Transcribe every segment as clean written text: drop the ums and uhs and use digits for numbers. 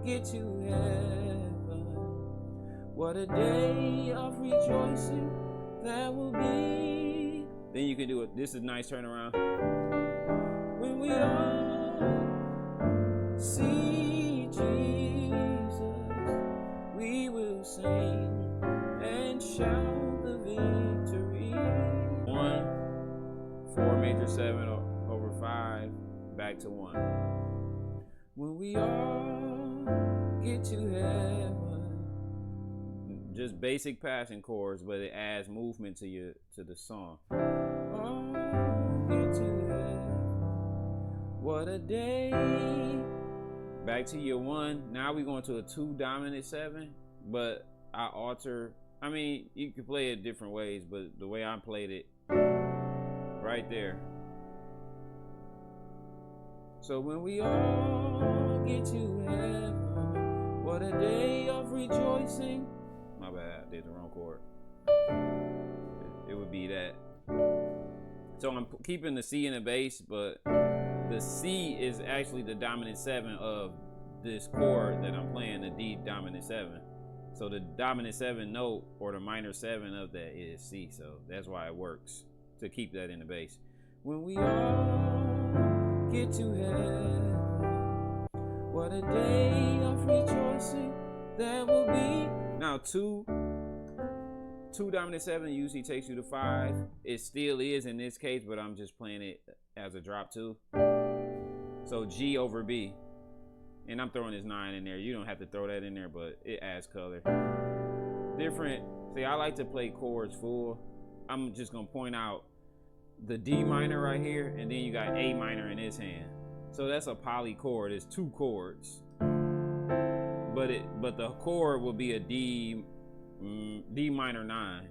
get to heaven, what a day of rejoicing that will be. Then you can do it. This is a nice turnaround. When we all see Jesus, we will sing and shout the victory. 1, 4 major 7 over 5, back to 1. When we all get to heaven, just basic passing chords, but it adds movement to the song. Oh, get to heaven, what a day. Back to your 1. Now we're going to a 2 dominant 7, but I alter. I mean, you can play it different ways, but the way I played it, right there. So when we all get to heaven, what a day of rejoicing. My bad, I did the wrong chord. It would be that. So I'm keeping the C in the bass, but the C is actually the dominant 7 of this chord that I'm playing, the D dominant 7. So the dominant 7 note, or the minor 7 of that, is C. So that's why it works to keep that in the bass. When we all get to heaven, what a day of rejoicing that will be. Now 2 dominant 7 usually takes you to 5. It still is in this case, but I'm just playing it as a drop 2. So G over B. And I'm throwing this 9 in there. You don't have to throw that in there, but it adds color. Different. See, I like to play chords full. I'm just going to point out the D minor right here, and then you got A minor in this hand. So that's a poly chord. It's 2 chords. But the chord will be a D minor 9.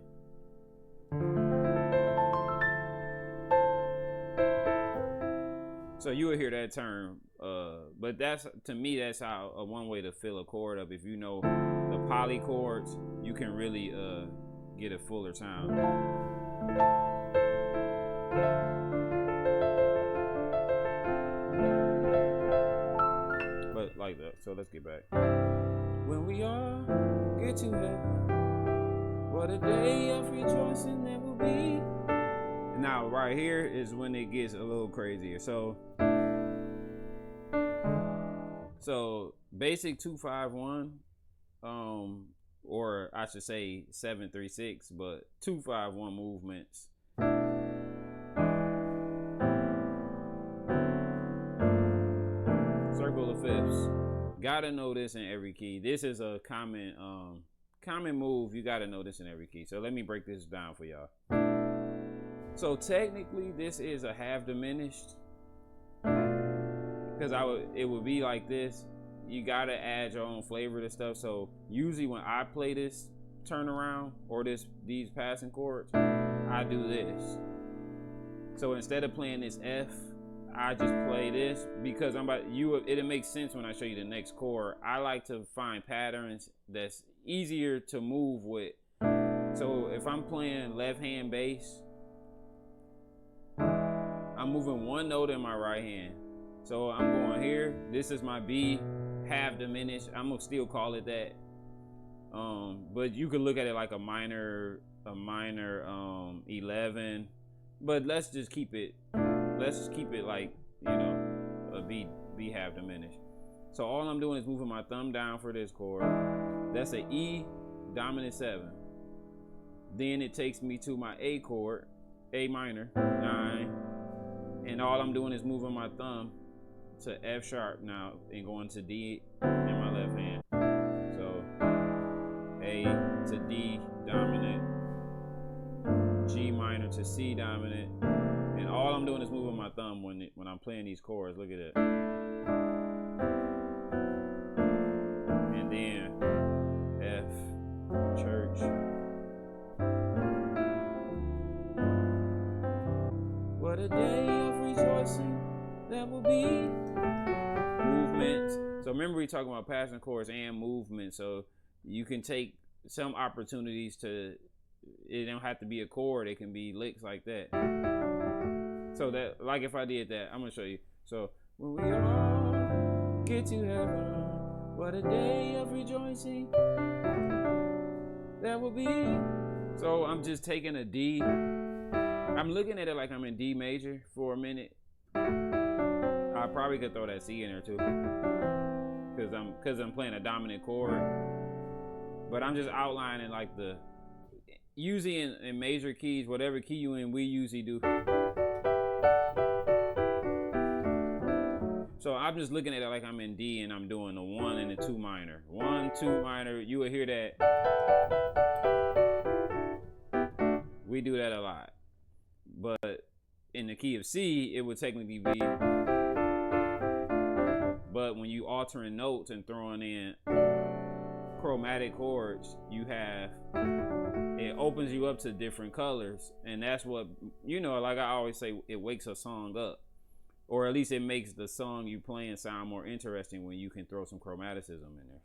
So you will hear that term, but that's, to me, that's how one way to fill a chord up. If you know the poly chords, you can really get a fuller sound. But like that. So let's get back. When we all get to heaven, what a day of rejoicing there will be. Now right here is when it gets a little crazier. So basic 2-5-1, or I should say 7-3-6, but 2-5-1 movements. Circle of fifths. Gotta know this in every key. This is a common move. You gotta know this in every key. So let me break this down for y'all. So technically, this is a half diminished, because it would be like this. You gotta add your own flavor to stuff. So usually when I play this turnaround or these passing chords, I do this. So instead of playing this F, I just play this, because it'll make sense when I show you the next chord. I like to find patterns that's easier to move with. So if I'm playing left hand bass, I'm moving one note in my right hand. So I'm going here. This is my B, half diminished. I'm gonna still call it that. But you could look at it like a minor 11. But let's just keep it like, a B half diminished. So all I'm doing is moving my thumb down for this chord. That's an E dominant 7. Then it takes me to my A chord, A minor 9. And all I'm doing is moving my thumb to F sharp now and going to D in my left hand. So A to D dominant, G minor to C dominant, and all I'm doing is moving my thumb when I'm playing these chords. Look at it. And then F, church. What a day of rejoicing that will be. Movements. So remember, we talking about passing chords and movement. So you can take some opportunities to, it don't have to be a chord, it can be licks like that. So that, like if I did that, I'm gonna show you. So when we all get to heaven, what a day of rejoicing that will be. So I'm just taking a D. I'm looking at it like I'm in D major for a minute. I probably could throw that C in there too, because I'm playing a dominant chord. But I'm just outlining like the, usually in major keys, whatever key you in, we usually do. So I'm just looking at it like I'm in D and I'm doing the 1 and the 2 minor. 1, 2 minor. You will hear that. We do that a lot. But in the key of C, it would technically be. But when you altering notes and throwing in chromatic chords, you have, it opens you up to different colors. And that's what, like I always say, it wakes a song up. Or at least it makes the song you playing sound more interesting when you can throw some chromaticism in there.